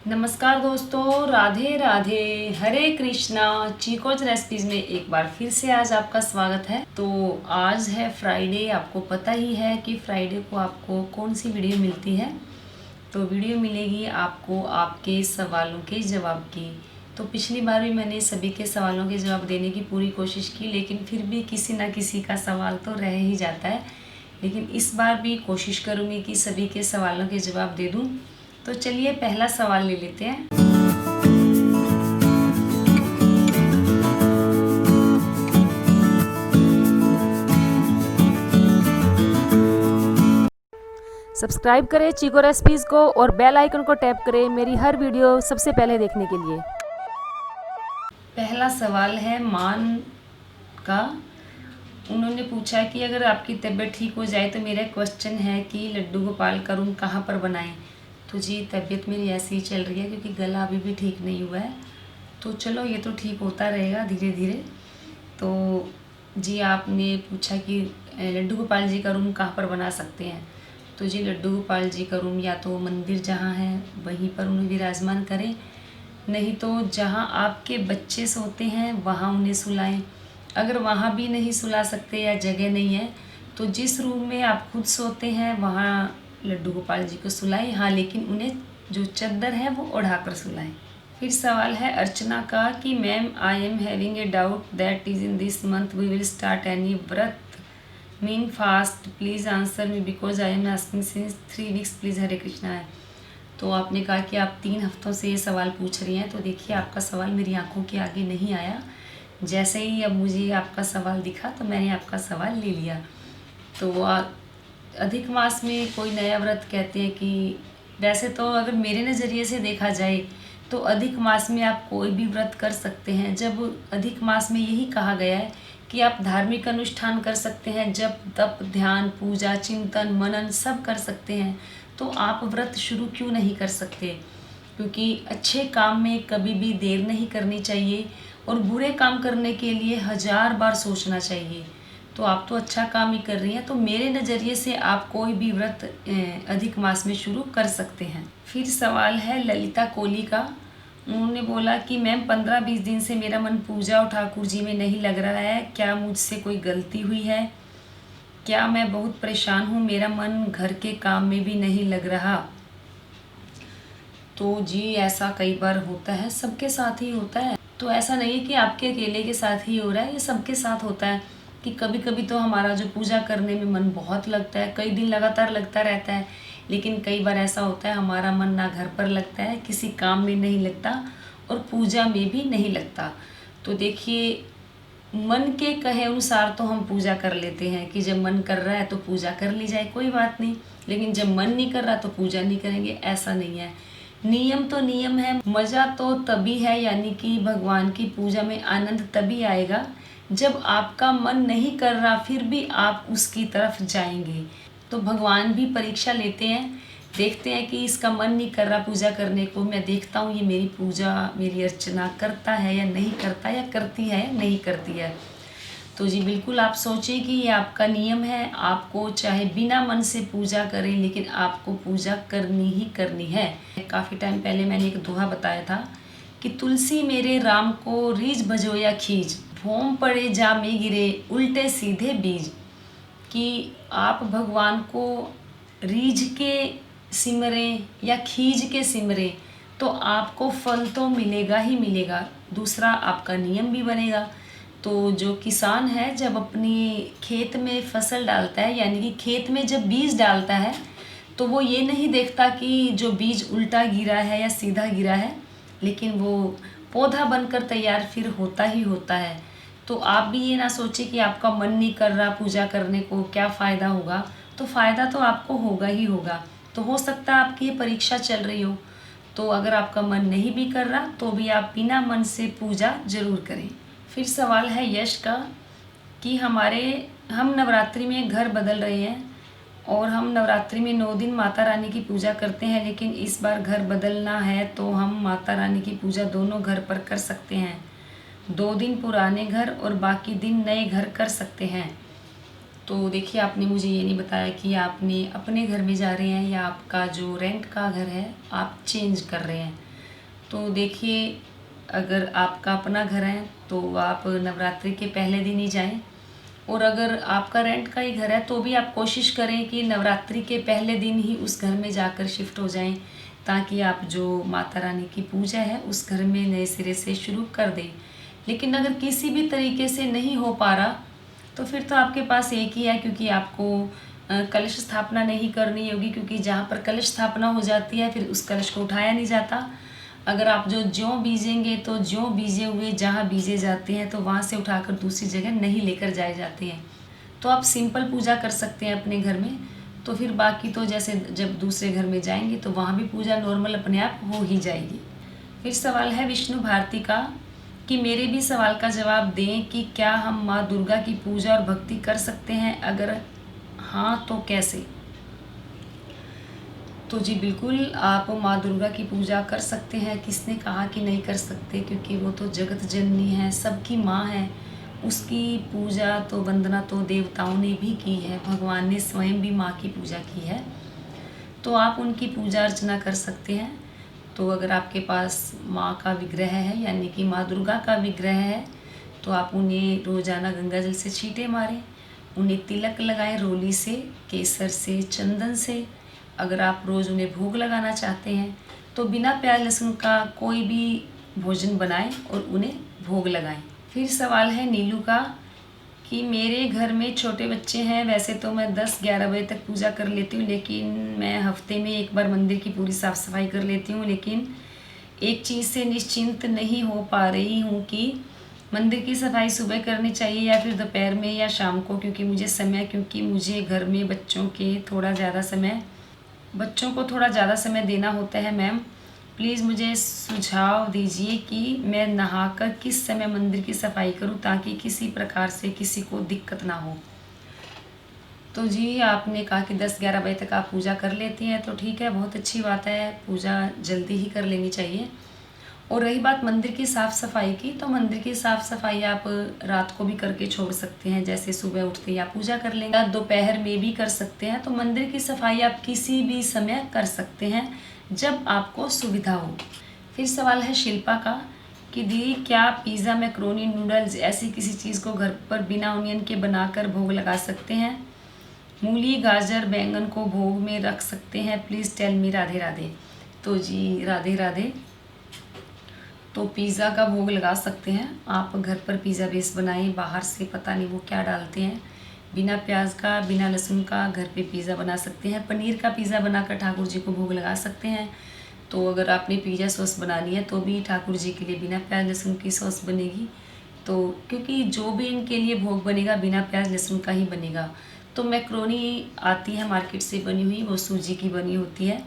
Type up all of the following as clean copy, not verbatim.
नमस्कार दोस्तों, राधे राधे, हरे कृष्णा। चीकोज रेसिपीज़ में एक बार फिर से आज आपका स्वागत है। तो आज है फ्राइडे। आपको पता ही है कि फ्राइडे को आपको कौन सी वीडियो मिलती है। तो वीडियो मिलेगी आपको आपके सवालों के जवाब की। तो पिछली बार भी मैंने सभी के सवालों के जवाब देने की पूरी कोशिश की, लेकिन फिर भी किसी ना किसी का सवाल तो रह ही जाता है। लेकिन इस बार भी कोशिश करूँगी कि सभी के सवालों के जवाब दे दूँ। तो चलिए पहला सवाल ले लेते हैं। सब्सक्राइब करें चीको रेसिपीज़ को और बेल आइकन को टैप करें मेरी हर वीडियो सबसे पहले देखने के लिए। पहला सवाल है मान का। उन्होंने पूछा कि अगर आपकी तबीयत ठीक हो जाए तो मेरा क्वेश्चन है कि लड्डू गोपाल का रूम कहाँ पर बनाएं। तो जी तबीयत मेरी ऐसी ही चल रही है क्योंकि गला अभी भी ठीक नहीं हुआ है। तो चलो ये तो ठीक होता रहेगा धीरे धीरे। तो जी आपने पूछा कि लड्डू गोपाल जी का रूम कहाँ पर बना सकते हैं। तो जी लड्डू गोपाल जी का रूम या तो मंदिर जहाँ है वहीं पर उन्हें विराजमान करें, नहीं तो जहाँ आपके बच्चे सोते हैं वहाँ उन्हें सुलाएं। अगर वहाँ भी नहीं सुला सकते या जगह नहीं है तो जिस रूम में आप खुद सोते हैं वहाँ लड्डू गोपाल जी को सुलाएं। हाँ, लेकिन उन्हें जो चादर है वो ओढ़ाकर सुलाएं। फिर सवाल है अर्चना का कि ma'am I am having a doubt that is in this month we will start any vrat mean fast, please answer me because I am asking since 3 weeks, please Hare Krishna है। तो आपने कहा कि आप 3 हफ्तों से ये सवाल पूछ रही हैं। तो देखिए आपका सवाल मेरी आंखों के आगे नहीं आया। जैसे ही अब मुझे आपका सवाल दिखा तो मैंने आपका सवाल ले लिया। तो अधिक मास में कोई नया व्रत कहते हैं कि वैसे तो अगर मेरे नज़रिए से देखा जाए तो अधिक मास में आप कोई भी व्रत कर सकते हैं। जब अधिक मास में यही कहा गया है कि आप धार्मिक अनुष्ठान कर सकते हैं, जप तप ध्यान पूजा चिंतन मनन सब कर सकते हैं, तो आप व्रत शुरू क्यों नहीं कर सकते। क्योंकि अच्छे काम में कभी भी देर नहीं करनी चाहिए और बुरे काम करने के लिए 1000 बार सोचना चाहिए। तो आप तो अच्छा काम ही कर रही हैं, तो मेरे नज़रिए से आप कोई भी व्रत अधिक मास में शुरू कर सकते हैं। फिर सवाल है ललिता कोहली का। उन्होंने बोला कि मैम 15-20 दिन से मेरा मन पूजा और ठाकुर जी में नहीं लग रहा है, क्या मुझसे कोई गलती हुई है, क्या मैं बहुत परेशान हूँ, मेरा मन घर के काम में भी नहीं लग रहा। तो जी ऐसा कई बार होता है, सबके साथ ही होता है। तो ऐसा नहीं है कि आपके अकेले के साथ ही हो रहा है, ये सबके साथ होता है कि कभी कभी तो हमारा जो पूजा करने में मन बहुत लगता है, कई दिन लगातार लगता रहता है। लेकिन कई बार ऐसा होता है हमारा मन ना घर पर लगता है, किसी काम में नहीं लगता और पूजा में भी नहीं लगता। तो देखिए मन के कहे अनुसार तो हम पूजा कर लेते हैं कि जब मन कर रहा है तो पूजा कर ली जाए, कोई बात नहीं। लेकिन जब मन नहीं कर रहा तो पूजा नहीं करेंगे, ऐसा नहीं है। नियम तो नियम है, मज़ा तो तभी है, यानी कि भगवान की पूजा में आनंद तभी आएगा जब आपका मन नहीं कर रहा फिर भी आप उसकी तरफ जाएंगे। तो भगवान भी परीक्षा लेते हैं, देखते हैं कि इसका मन नहीं कर रहा पूजा करने को, मैं देखता हूँ ये मेरी पूजा मेरी अर्चना करता है या नहीं करता, या करती है या नहीं करती है। तो जी बिल्कुल आप सोचें कि ये आपका नियम है, आपको चाहे बिना मन से पूजा करें लेकिन आपको पूजा करनी ही करनी है। काफ़ी टाइम पहले मैंने एक दोहा बताया था कि तुलसी मेरे राम को रीझ भजो या खींच, भोम पड़े जा में गिरे उल्टे सीधे बीज। कि आप भगवान को रीझ के सिमरें या खींच के सिमरें तो आपको फल तो मिलेगा ही मिलेगा, दूसरा आपका नियम भी बनेगा। तो जो किसान है जब अपनी खेत में फसल डालता है, यानी कि खेत में जब बीज डालता है, तो वो ये नहीं देखता कि जो बीज उल्टा गिरा है या सीधा गिरा है, लेकिन वो पौधा बनकर तैयार फिर होता ही होता है। तो आप भी ये ना सोचें कि आपका मन नहीं कर रहा पूजा करने को, क्या फ़ायदा होगा। तो फ़ायदा तो आपको होगा ही होगा। तो हो सकता है आपकी ये परीक्षा चल रही हो, तो अगर आपका मन नहीं भी कर रहा तो भी आप बिना मन से पूजा ज़रूर करें। फिर सवाल है यश का कि हम नवरात्रि में घर बदल रहे हैं और हम नवरात्रि में 9 दिन माता रानी की पूजा करते हैं, लेकिन इस बार घर बदलना है तो हम माता रानी की पूजा दोनों घर पर कर सकते हैं। 2 दिन पुराने घर और बाकी दिन नए घर कर सकते हैं। तो देखिए आपने मुझे ये नहीं बताया कि आपने अपने घर में जा रहे हैं या आपका जो रेंट का घर है आप चेंज कर रहे हैं। तो देखिए, अगर आपका अपना घर है तो आप नवरात्रि के पहले दिन ही जाएं, और अगर आपका रेंट का ही घर है तो भी आप कोशिश करें कि नवरात्रि के पहले दिन ही उस घर में जाकर शिफ्ट हो जाएं, ताकि आप जो माता रानी की पूजा है उस घर में नए सिरे से शुरू कर दें। लेकिन अगर किसी भी तरीके से नहीं हो पा रहा तो फिर तो आपके पास एक ही है, क्योंकि आपको कलश स्थापना नहीं करनी होगी, क्योंकि जहाँ पर कलश स्थापना हो जाती है फिर उस कलश को उठाया नहीं जाता। अगर आप ज्यों बीजेंगे तो ज्यों बीजे हुए जहाँ बीजे जाते हैं तो वहाँ से उठाकर दूसरी जगह नहीं लेकर जाए जाते हैं। तो आप सिंपल पूजा कर सकते हैं अपने घर में। तो फिर बाकी तो जैसे जब दूसरे घर में जाएंगे तो वहाँ भी पूजा नॉर्मल अपने आप हो ही जाएगी। फिर सवाल है विष्णु भारती का कि मेरे भी सवाल का जवाब दें कि क्या हम माँ दुर्गा की पूजा और भक्ति कर सकते हैं, अगर हाँ तो कैसे। तो जी बिल्कुल, आप माँ दुर्गा की पूजा कर सकते हैं। किसने कहा कि नहीं कर सकते, क्योंकि वो तो जगत जननी है, सबकी माँ है। उसकी पूजा तो वंदना तो देवताओं ने भी की है, भगवान ने स्वयं भी माँ की पूजा की है। तो आप उनकी पूजा अर्चना कर सकते हैं। तो अगर आपके पास माँ का विग्रह है, यानी कि माँ दुर्गा का विग्रह है, तो आप उन्हें रोज़ाना गंगा जल से छींटे मारें, उन्हें तिलक लगाएं रोली से, केसर से, चंदन से। अगर आप रोज़ उन्हें भोग लगाना चाहते हैं तो बिना प्याज लहसुन का कोई भी भोजन बनाएं और उन्हें भोग लगाएं। फिर सवाल है नीलू का कि मेरे घर में छोटे बच्चे हैं, वैसे तो मैं 10-11 बजे तक पूजा कर लेती हूँ, लेकिन मैं हफ्ते में एक बार मंदिर की पूरी साफ़ सफाई कर लेती हूँ। लेकिन एक चीज़ से निश्चिंत नहीं हो पा रही हूँ कि मंदिर की सफाई सुबह करनी चाहिए या फिर दोपहर में या शाम को, क्योंकि मुझे घर में बच्चों को थोड़ा ज़्यादा समय देना होता है। मैम प्लीज़ मुझे सुझाव दीजिए कि मैं नहाकर किस समय मंदिर की सफाई करूं, ताकि किसी प्रकार से किसी को दिक्कत ना हो। तो जी आपने कहा कि 10-11 बजे तक आप पूजा कर लेती हैं, तो ठीक है, बहुत अच्छी बात है, पूजा जल्दी ही कर लेनी चाहिए। और रही बात मंदिर की साफ़ सफाई की, तो मंदिर की साफ़ सफाई आप रात को भी करके छोड़ सकते हैं, जैसे सुबह उठते ही आप पूजा कर लेंगे, दोपहर में भी कर सकते हैं। तो मंदिर की सफाई आप किसी भी समय कर सकते हैं जब आपको सुविधा हो। फिर सवाल है शिल्पा का कि दीदी क्या पिज़्ज़ा, मैक्रोनी, नूडल्स ऐसी किसी चीज़ को घर पर बिना ऑनियन के बनाकर भोग लगा सकते हैं? मूली, गाजर, बैंगन को भोग में रख सकते हैं? Please tell me. Radhe Radhe. तो जी राधे राधे। तो पिज़्ज़ा का भोग लगा सकते हैं आप। घर पर पिज़्ज़ा बेस बनाएं, बाहर से पता नहीं वो क्या डालते हैं। बिना प्याज का, बिना लहसुन का घर पे पिज़्ज़ा बना सकते हैं। पनीर का पिज़्ज़ा बनाकर ठाकुर जी को भोग लगा सकते हैं। तो अगर आपने पिज़्ज़ा सॉस बनानी है तो भी ठाकुर जी के लिए बिना प्याज लहसुन की सॉस बनेगी। तो क्योंकि जो भी इनके लिए भोग बनेगा बिना प्याज लहसुन का ही बनेगा। तो मैक्रोनी आती है मार्केट से बनी हुई, वो सूजी की बनी होती है,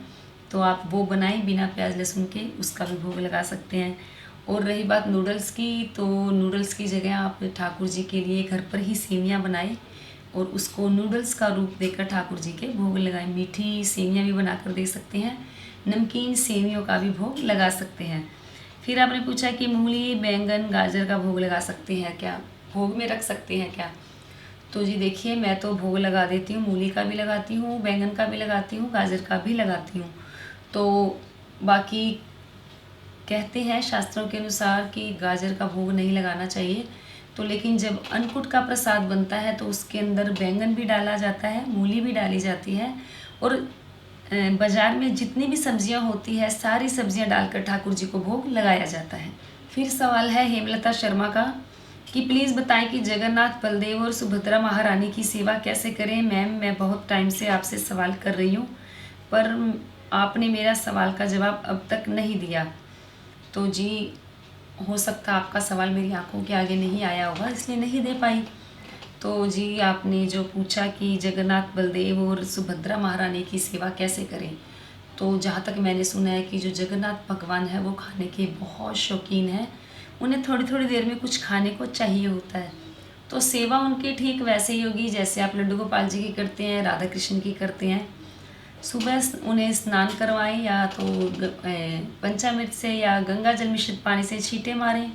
तो आप वो बनाएं बिना प्याज लहसुन के, उसका भी भोग लगा सकते हैं। और रही बात नूडल्स की, तो नूडल्स की जगह आप ठाकुर जी के लिए घर पर ही सेवियाँ बनाएं और उसको नूडल्स का रूप देकर ठाकुर जी के भोग लगाएं। मीठी सेवियाँ भी बनाकर दे सकते हैं, नमकीन सेवियों का भी भोग लगा सकते हैं। फिर आपने पूछा कि मूली, बैंगन, गाजर का भोग लगा सकते हैं क्या, भोग में रख सकते हैं क्या? तो जी देखिए, मैं तो भोग लगा देती हूँ, मूली का भी लगाती हूँ, बैंगन का भी लगाती हूँ, गाजर का भी लगाती हूँ। तो बाकी कहते हैं शास्त्रों के अनुसार कि गाजर का भोग नहीं लगाना चाहिए। तो लेकिन जब अन्नकूट का प्रसाद बनता है तो उसके अंदर बैंगन भी डाला जाता है, मूली भी डाली जाती है, और बाज़ार में जितनी भी सब्जियां होती है सारी सब्जियां डालकर ठाकुर जी को भोग लगाया जाता है। फिर सवाल है हेमलता शर्मा का कि प्लीज़ बताएं कि जगन्नाथ, बलदेव और सुभद्रा महारानी की सेवा कैसे करें। मैम मैं बहुत टाइम से आपसे सवाल कर रही हूँ, पर आपने मेरा सवाल का जवाब अब तक नहीं दिया। तो जी हो सकता है आपका सवाल मेरी आंखों के आगे नहीं आया होगा, इसलिए नहीं दे पाई। तो जी आपने जो पूछा कि जगन्नाथ, बलदेव और सुभद्रा महारानी की सेवा कैसे करें, तो जहाँ तक मैंने सुना है कि जो जगन्नाथ भगवान है वो खाने के बहुत शौकीन हैं, उन्हें थोड़ी थोड़ी देर में कुछ खाने को चाहिए होता है। तो सेवा उनकी ठीक वैसे ही होगी जैसे आप लड्डू गोपाल जी की करते हैं, राधा कृष्ण की करते हैं। सुबह उन्हें स्नान करवाएं, या तो पंचामृत से या गंगा जल मिश्रित पानी से छींटे मारें,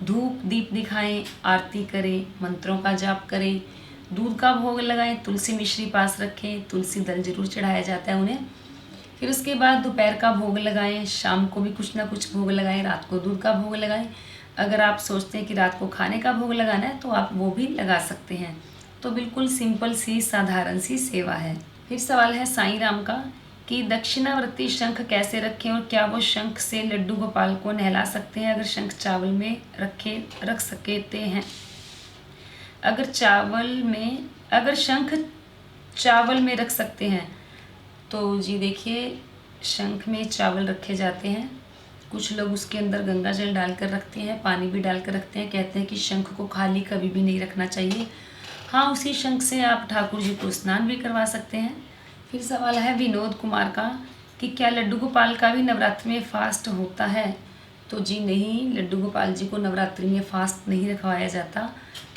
धूप दीप दिखाएं, आरती करें, मंत्रों का जाप करें, दूध का भोग लगाएं, तुलसी मिश्री पास रखें, तुलसी दल जरूर चढ़ाया जाता है उन्हें। फिर उसके बाद दोपहर का भोग लगाएं, शाम को भी कुछ ना कुछ भोग लगाएं, रात को दूध का भोग लगाएं। अगर आप सोचते हैं कि रात को खाने का भोग लगाना है तो आप वो भी लगा सकते हैं। तो बिल्कुल सिंपल सी साधारण सी सेवा है। फिर सवाल है साईं राम का कि दक्षिणावर्ती शंख कैसे रखें और क्या वो शंख से लड्डू गोपाल को नहला सकते हैं अगर शंख चावल में रख सकते हैं। अगर शंख चावल में रख सकते हैं तो जी देखिए, शंख में चावल रखे जाते हैं। कुछ लोग उसके अंदर गंगा जल डालकर रखते हैं, पानी भी डालकर रखते हैं। कहते हैं कि शंख को खाली कभी भी नहीं रखना चाहिए। हाँ, उसी शंख से आप ठाकुर जी को स्नान भी करवा सकते हैं। फिर सवाल है विनोद कुमार का कि क्या लड्डू गोपाल का भी नवरात्रि में फास्ट होता है। तो जी नहीं, लड्डू गोपाल जी को नवरात्रि में फास्ट नहीं रखवाया जाता।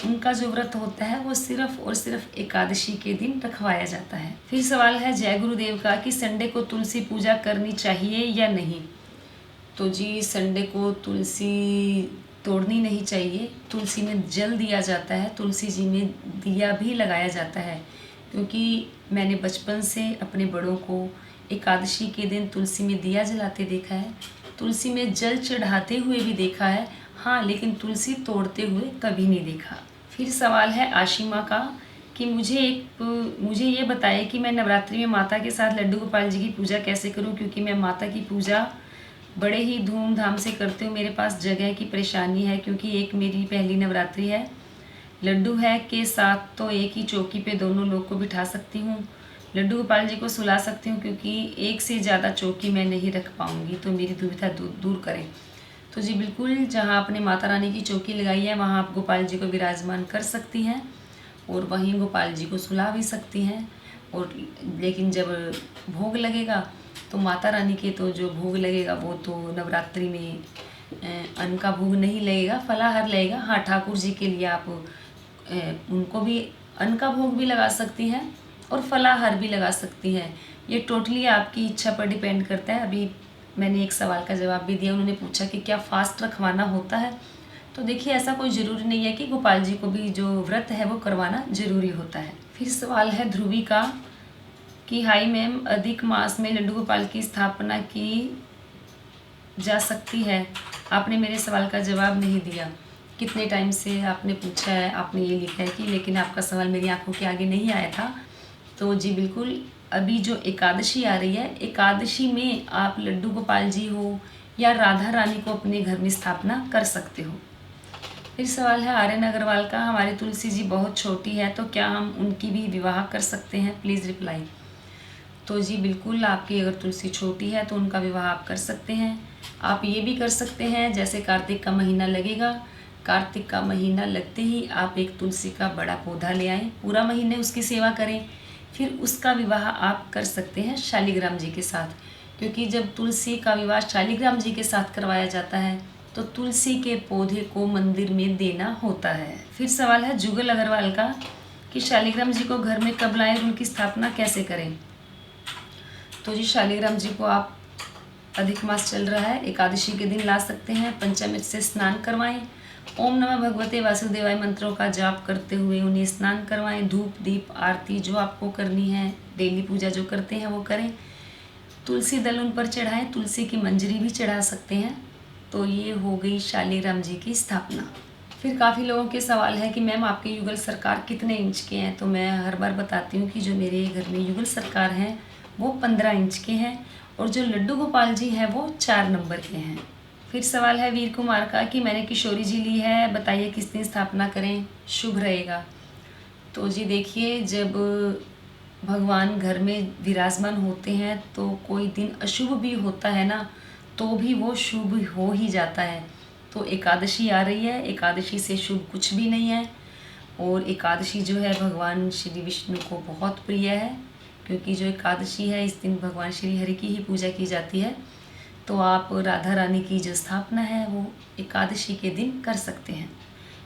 उनका जो व्रत होता है वो सिर्फ और सिर्फ एकादशी के दिन रखवाया जाता है। फिर सवाल है जय गुरुदेव का कि संडे को तुलसी पूजा करनी चाहिए या नहीं। तो जी संडे को तुलसी तोड़नी नहीं चाहिए। तुलसी में जल दिया जाता है, तुलसी जी में दिया भी लगाया जाता है। क्योंकि मैंने बचपन से अपने बड़ों को एकादशी के दिन तुलसी में दिया जलाते देखा है, तुलसी में जल चढ़ाते हुए भी देखा है। हाँ, लेकिन तुलसी तोड़ते हुए कभी नहीं देखा। फिर सवाल है आशिमा का कि मुझे ये बताएं कि मैं नवरात्रि में माता के साथ लड्डू गोपाल जी की पूजा कैसे करूं, क्योंकि मैं माता की पूजा बड़े ही धूमधाम से करती हूँ। मेरे पास जगह की परेशानी है क्योंकि एक मेरी पहली नवरात्रि है। लड्डू है के साथ तो एक ही चौकी पे दोनों लोग को बिठा सकती हूँ। लड्डू गोपाल जी को सुला सकती हूँ क्योंकि एक से ज़्यादा चौकी मैं नहीं रख पाऊँगी, तो मेरी दुविधा दूर करें। तो जी बिल्कुल, जहाँ आपने माता रानी की चौकी लगाई है वहाँ आप गोपाल जी को विराजमान कर सकती हैं और वहीं गोपाल जी को सुला भी सकती हैं। और लेकिन जब भोग लगेगा तो माता रानी के तो जो भोग लगेगा वो तो नवरात्रि में अन्न का भोग नहीं लगेगा, फलाहार लगेगा। हाँ, ठाकुर जी के लिए आप उनको भी अन्न का भोग भी लगा सकती हैं और फलाहार भी लगा सकती हैं। ये टोटली आपकी इच्छा पर डिपेंड करता है। अभी मैंने एक सवाल का जवाब भी दिया, उन्होंने पूछा कि क्या फास्ट रखवाना होता है। तो देखिए, ऐसा कोई ज़रूरी नहीं है कि गोपाल जी को भी जो व्रत है वो करवाना ज़रूरी होता है। फिर सवाल है ध्रुवी का कि हाई मैम, अधिक मास में लड्डू गोपाल की स्थापना की जा सकती है। आपने मेरे सवाल का जवाब नहीं दिया। कितने टाइम से आपने पूछा है, आपने ये लिखा है कि, लेकिन आपका सवाल मेरी आंखों के आगे नहीं आया था। तो जी बिल्कुल, अभी जो एकादशी आ रही है, एकादशी में आप लड्डू गोपाल जी हो या राधा रानी को अपने घर में स्थापना कर सकते हो। फिर सवाल है आर्यन अग्रवाल का, हमारी तुलसी जी बहुत छोटी है तो क्या हम उनकी भी विवाह कर सकते हैं, प्लीज़ रिप्लाई। तो जी बिल्कुल, आपकी अगर तुलसी छोटी है तो उनका विवाह आप कर सकते हैं। आप ये भी कर सकते हैं, जैसे कार्तिक का महीना लगेगा, कार्तिक का महीना लगते ही आप एक तुलसी का बड़ा पौधा ले आएँ, पूरा महीने उसकी सेवा करें, फिर उसका विवाह आप कर सकते हैं शालिग्राम जी के साथ। क्योंकि जब तुलसी का विवाह शालिग्राम जी के साथ करवाया जाता है तो तुलसी के पौधे को मंदिर में देना होता है। फिर सवाल है जुगल अग्रवाल का कि शालिग्राम जी को घर में कब लाएं और उनकी स्थापना कैसे करें। तो जी शालिग्राम जी को आप, अधिक मास चल रहा है, एकादशी के दिन ला सकते हैं। पंचामृत से स्नान करवाएं, ओम नमः भगवते वासुदेवाय मंत्रों का जाप करते हुए उन्हें स्नान करवाएं। धूप दीप आरती जो आपको करनी है, डेली पूजा जो करते हैं वो करें। तुलसी दल उन पर चढ़ाएं, तुलसी की मंजरी भी चढ़ा सकते हैं। तो ये हो गई शालिग्राम जी की स्थापना। फिर काफ़ी लोगों के सवाल है कि मैम आपके युगल सरकार कितने इंच के हैं। तो मैं हर बार बताती हूँ कि जो मेरे घर में युगल सरकार हैं वो 15 इंच के हैं और जो लड्डू गोपाल जी हैं वो 4 नंबर के हैं। फिर सवाल है वीर कुमार का कि मैंने किशोरी जी ली है, बताइए किस दिन स्थापना करें शुभ रहेगा। तो जी देखिए, जब भगवान घर में विराजमान होते हैं तो कोई दिन अशुभ भी होता है ना, तो भी वो शुभ हो ही जाता है। तो एकादशी आ रही है, एकादशी से शुभ कुछ भी नहीं है। और एकादशी जो है भगवान श्री विष्णु को बहुत प्रिय है, क्योंकि जो एकादशी है इस दिन भगवान श्री हरि की ही पूजा की जाती है। तो आप राधा रानी की जो स्थापना है वो एकादशी के दिन कर सकते हैं।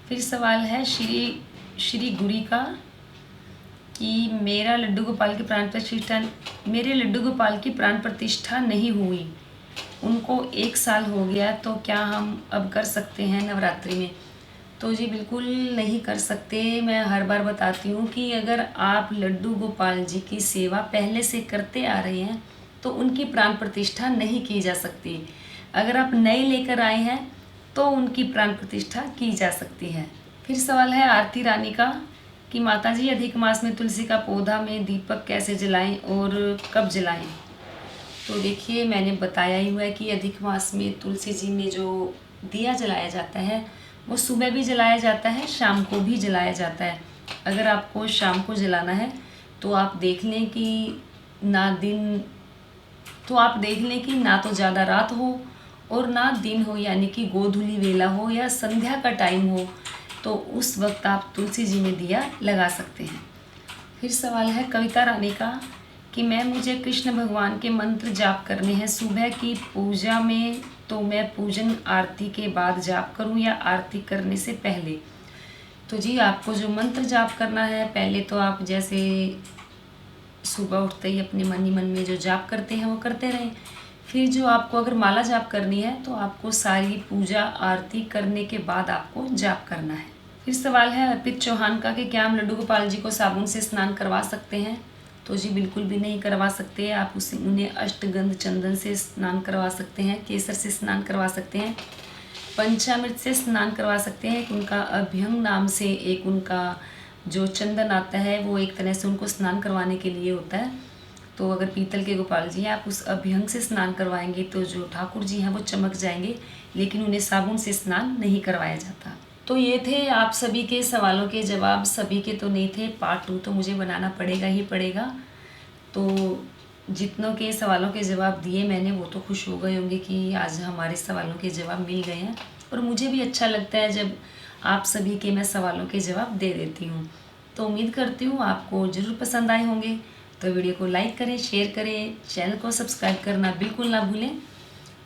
फिर सवाल है श्री गुरी का कि मेरे लड्डू गोपाल की प्राण प्रतिष्ठा नहीं हुई, उनको 1 साल हो गया, तो क्या हम अब कर सकते हैं नवरात्रि में। तो जी बिल्कुल नहीं कर सकते। मैं हर बार बताती हूँ कि अगर आप लड्डू गोपाल जी की सेवा पहले से करते आ रहे हैं तो उनकी प्राण प्रतिष्ठा नहीं की जा सकती। अगर आप नए लेकर आए हैं तो उनकी प्राण प्रतिष्ठा की जा सकती है। फिर सवाल है आरती रानी का कि माताजी अधिक मास में तुलसी का पौधा में दीपक कैसे जलाएं और कब जलाएं। तो देखिए, मैंने बताया ही हुआ है कि अधिक मास में तुलसी जी में जो दिया जलाया जाता है वो सुबह भी जलाया जाता है, शाम को भी जलाया जाता है। अगर आपको शाम को जलाना है तो आप देख लें कि ना तो ज़्यादा रात हो और ना दिन हो, यानी कि गोधूली वेला हो या संध्या का टाइम हो, तो उस वक्त आप तुलसी जी में दिया लगा सकते हैं। फिर सवाल है कविता रानी का कि मुझे कृष्ण भगवान के मंत्र जाप करने हैं सुबह की पूजा में, तो मैं पूजन आरती के बाद जाप करूं या आरती करने से पहले। तो जी, आपको जो मंत्र जाप करना है, पहले तो आप जैसे सुबह उठते ही अपने मन ही मन में जो जाप करते हैं वो करते रहें। फिर जो आपको अगर माला जाप करनी है तो आपको सारी पूजा आरती करने के बाद आपको जाप करना है। फिर सवाल है अर्पित चौहान का कि क्या हम लड्डू गोपाल जी को साबुन से स्नान करवा सकते हैं। तो जी, बिल्कुल भी नहीं करवा सकते। आप उन्हें अष्टगंध चंदन से स्नान करवा सकते हैं, केसर से स्नान करवा सकते हैं, पंचामृत से स्नान करवा सकते हैं। उनका अभ्यंग नाम से एक उनका जो चंदन आता है वो एक तरह से उनको स्नान करवाने के लिए होता है। तो अगर पीतल के गोपाल जी हैं, आप उस अभ्यंग से स्नान करवाएंगे तो जो ठाकुर जी हैं वो चमक जाएंगे, लेकिन उन्हें साबुन से स्नान नहीं करवाया जाता। तो ये थे आप सभी के सवालों के जवाब। सभी के तो नहीं थे, पार्ट 2 तो मुझे बनाना पड़ेगा ही पड़ेगा। तो जितनों के सवालों के जवाब दिए मैंने, वो तो खुश हो गए होंगे कि आज हमारे सवालों के जवाब मिल गए हैं। और मुझे भी अच्छा लगता है जब आप सभी के मैं सवालों के जवाब दे देती हूँ। तो उम्मीद करती हूँ आपको ज़रूर पसंद आए होंगे। तो वीडियो को लाइक करें, शेयर करें, चैनल को सब्सक्राइब करना बिल्कुल ना भूलें,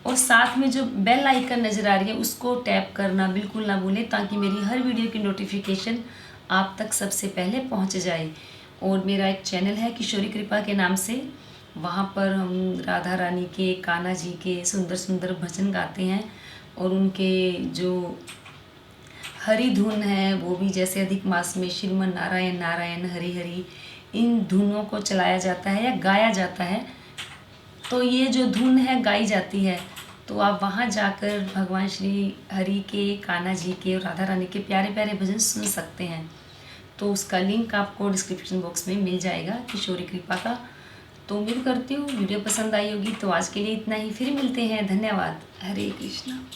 और साथ में जो बेल आइकन नज़र आ रही है उसको टैप करना बिल्कुल ना भूलें, ताकि मेरी हर वीडियो की नोटिफिकेशन आप तक सबसे पहले पहुंच जाए। और मेरा एक चैनल है किशोरी कृपा के नाम से, वहाँ पर हम राधा रानी के, कान्हा जी के सुंदर सुंदर भजन गाते हैं। और उनके जो हरी धुन है वो भी, जैसे अधिक मास में श्रीमन नारायण नारायण हरि हरि, इन धुनों को चलाया जाता है या गाया जाता है। तो ये जो धुन है गाई जाती है, तो आप वहाँ जाकर भगवान श्री हरि के, कान्हा जी के और राधा रानी के प्यारे प्यारे भजन सुन सकते हैं। तो उसका लिंक आपको डिस्क्रिप्शन बॉक्स में मिल जाएगा, किशोरी कृपा का। तो उम्मीद करती हूँ वीडियो पसंद आई होगी। तो आज के लिए इतना ही, फिर मिलते हैं। धन्यवाद। हरे कृष्णा।